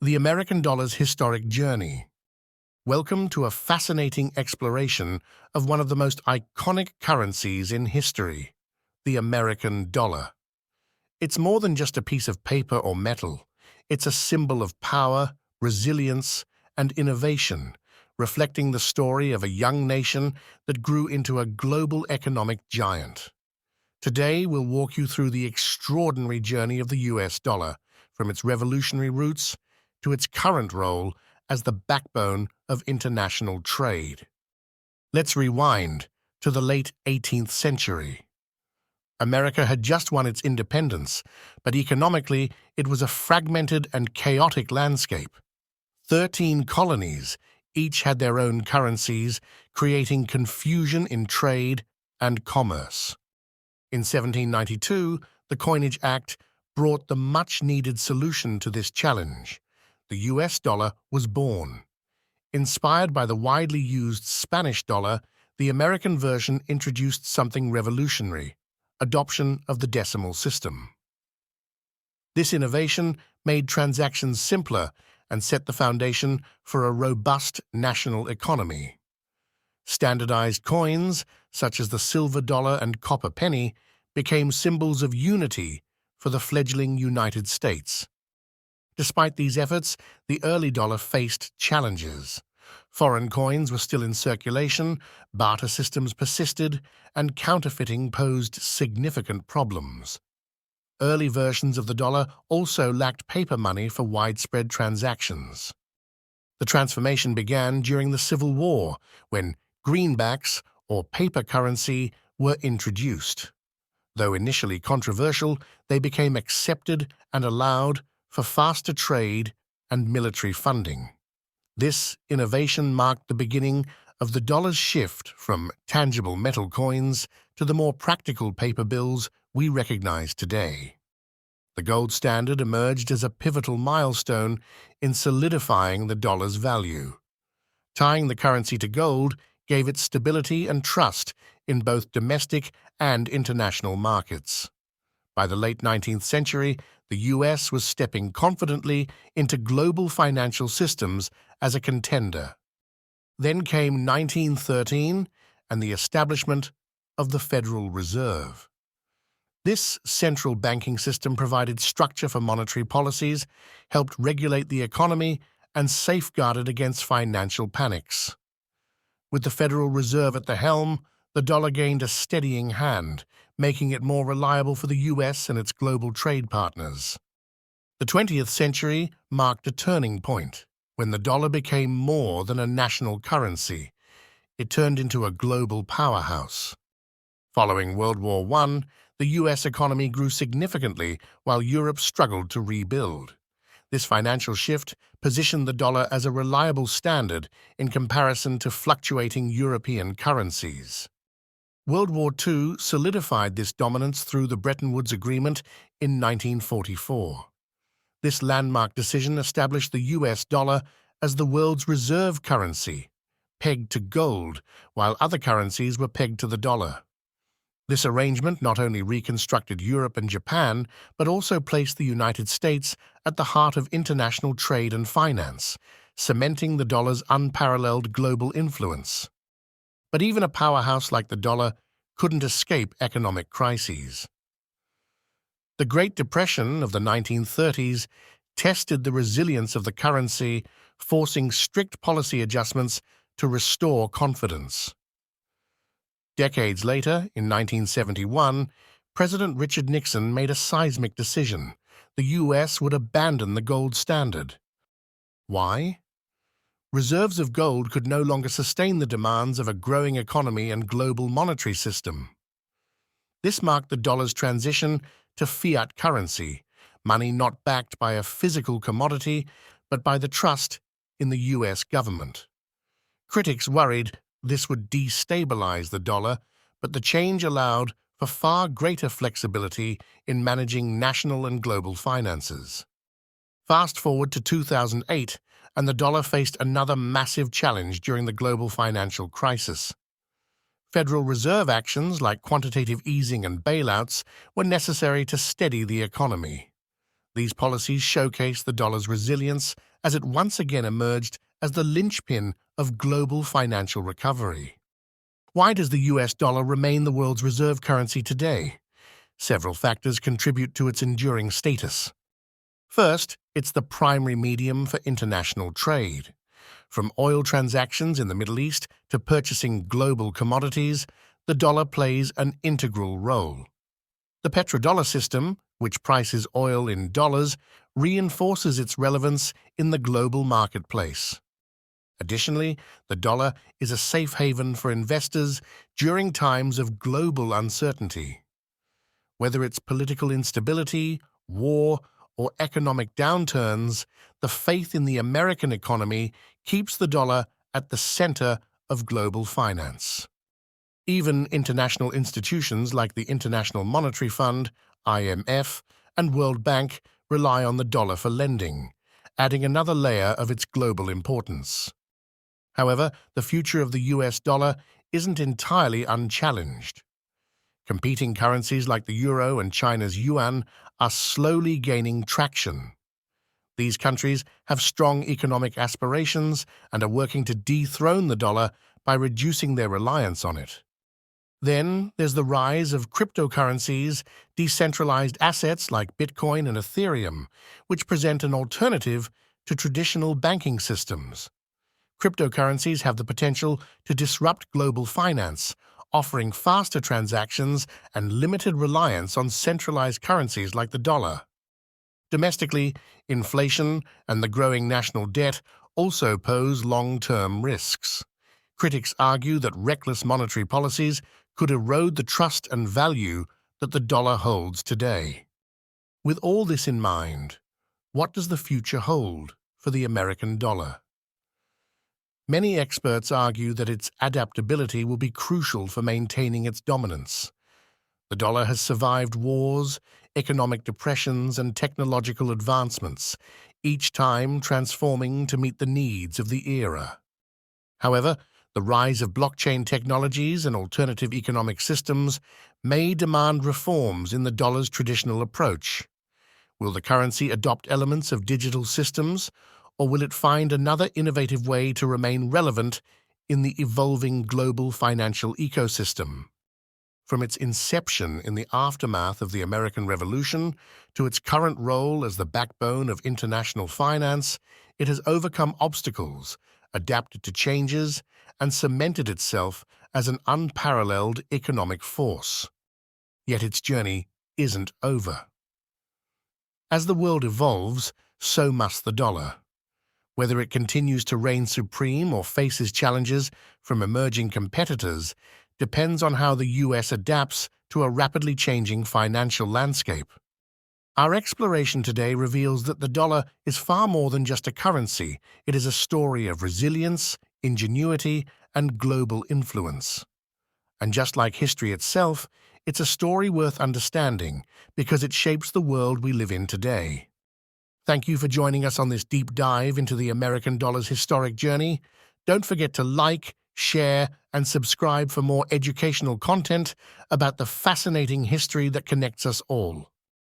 The American dollar's historic journey. Welcome to a fascinating exploration of one of the most iconic currencies in history, the American dollar. It's more than just a piece of paper or metal. It's a symbol of power, resilience, and innovation, reflecting the story of a young nation that grew into a global economic giant. Today, we'll walk you through the extraordinary journey of the US dollar, from its revolutionary roots to its current role as the backbone of international trade. Let's rewind to the late 18th century. America had just won its independence, but economically it was a fragmented and chaotic landscape. 13 colonies, each had their own currencies, creating confusion in trade and commerce. In 1792, the Coinage Act brought the much-needed solution to this challenge. The US dollar was born. Inspired by the widely used Spanish dollar, the American version introduced something revolutionary: adoption of the decimal system. This innovation made transactions simpler and set the foundation for a robust national economy. Standardized coins, such as the silver dollar and copper penny, became symbols of unity for the fledgling United States. Despite these efforts, the early dollar faced challenges. Foreign coins were still in circulation, barter systems persisted, and counterfeiting posed significant problems. Early versions of the dollar also lacked paper money for widespread transactions. The transformation began during the Civil War, when greenbacks, or paper currency, were introduced. Though initially controversial, they became accepted and allowed for faster trade and military funding. This innovation marked the beginning of the dollar's shift from tangible metal coins to the more practical paper bills we recognize today. The gold standard emerged as a pivotal milestone in solidifying the dollar's value. Tying the currency to gold gave it stability and trust in both domestic and international markets. By the late 19th century, the US was stepping confidently into global financial systems as a contender. Then came 1913 and the establishment of the Federal Reserve. This central banking system provided structure for monetary policies, helped regulate the economy, and safeguarded against financial panics. With the Federal Reserve at the helm, the dollar gained a steadying hand, making it more reliable for the US and its global trade partners. The 20th century marked a turning point, when the dollar became more than a national currency. It turned into a global powerhouse. Following World War I, the US economy grew significantly while Europe struggled to rebuild. This financial shift positioned the dollar as a reliable standard in comparison to fluctuating European currencies. World War II solidified this dominance through the Bretton Woods Agreement in 1944. This landmark decision established the US dollar as the world's reserve currency, pegged to gold, while other currencies were pegged to the dollar. This arrangement not only reconstructed Europe and Japan, but also placed the United States at the heart of international trade and finance, cementing the dollar's unparalleled global influence. But even a powerhouse like the dollar couldn't escape economic crises. The Great Depression of the 1930s tested the resilience of the currency, forcing strict policy adjustments to restore confidence. Decades later, in 1971, President Richard Nixon made a seismic decision. The US would abandon the gold standard. Why? Reserves of gold could no longer sustain the demands of a growing economy and global monetary system. This marked the dollar's transition to fiat currency, money not backed by a physical commodity, but by the trust in the US government. Critics worried this would destabilize the dollar, but the change allowed for far greater flexibility in managing national and global finances. Fast forward to 2008, and the dollar faced another massive challenge during the global financial crisis. Federal Reserve actions like quantitative easing and bailouts were necessary to steady the economy. These policies showcased the dollar's resilience as it once again emerged as the linchpin of global financial recovery. Why does the US dollar remain the world's reserve currency today? Several factors contribute to its enduring status. First, it's the primary medium for international trade. From oil transactions in the Middle East to purchasing global commodities, the dollar plays an integral role. The petrodollar system, which prices oil in dollars, reinforces its relevance in the global marketplace. Additionally, the dollar is a safe haven for investors during times of global uncertainty. Whether it's political instability, war, or economic downturns, the faith in the American economy keeps the dollar at the center of global finance. Even international institutions like the International Monetary Fund, IMF, and World Bank rely on the dollar for lending, adding another layer of its global importance. However, the future of the US dollar isn't entirely unchallenged. Competing currencies like the euro and China's yuan are slowly gaining traction. These countries have strong economic aspirations and are working to dethrone the dollar by reducing their reliance on it. Then there's the rise of cryptocurrencies, decentralized assets like Bitcoin and Ethereum, which present an alternative to traditional banking systems. Cryptocurrencies have the potential to disrupt global finance, offering faster transactions and limited reliance on centralized currencies like the dollar. Domestically, inflation and the growing national debt also pose long-term risks. Critics argue that reckless monetary policies could erode the trust and value that the dollar holds today. With all this in mind, what does the future hold for the American dollar? Many experts argue that its adaptability will be crucial for maintaining its dominance. The dollar has survived wars, economic depressions, and technological advancements, each time transforming to meet the needs of the era. However, the rise of blockchain technologies and alternative economic systems may demand reforms in the dollar's traditional approach. Will the currency adopt elements of digital systems, or will it find another innovative way to remain relevant in the evolving global financial ecosystem? From its inception in the aftermath of the American Revolution to its current role as the backbone of international finance, it has overcome obstacles, adapted to changes, and cemented itself as an unparalleled economic force. Yet its journey isn't over. As the world evolves, so must the dollar. Whether it continues to reign supreme or faces challenges from emerging competitors depends on how the US adapts to a rapidly changing financial landscape. Our exploration today reveals that the dollar is far more than just a currency. It is a story of resilience, ingenuity, and global influence. And just like history itself, it's a story worth understanding because it shapes the world we live in today. Thank you for joining us on this deep dive into the American dollar's historic journey. Don't forget to like, share, and subscribe for more educational content about the fascinating history that connects us all.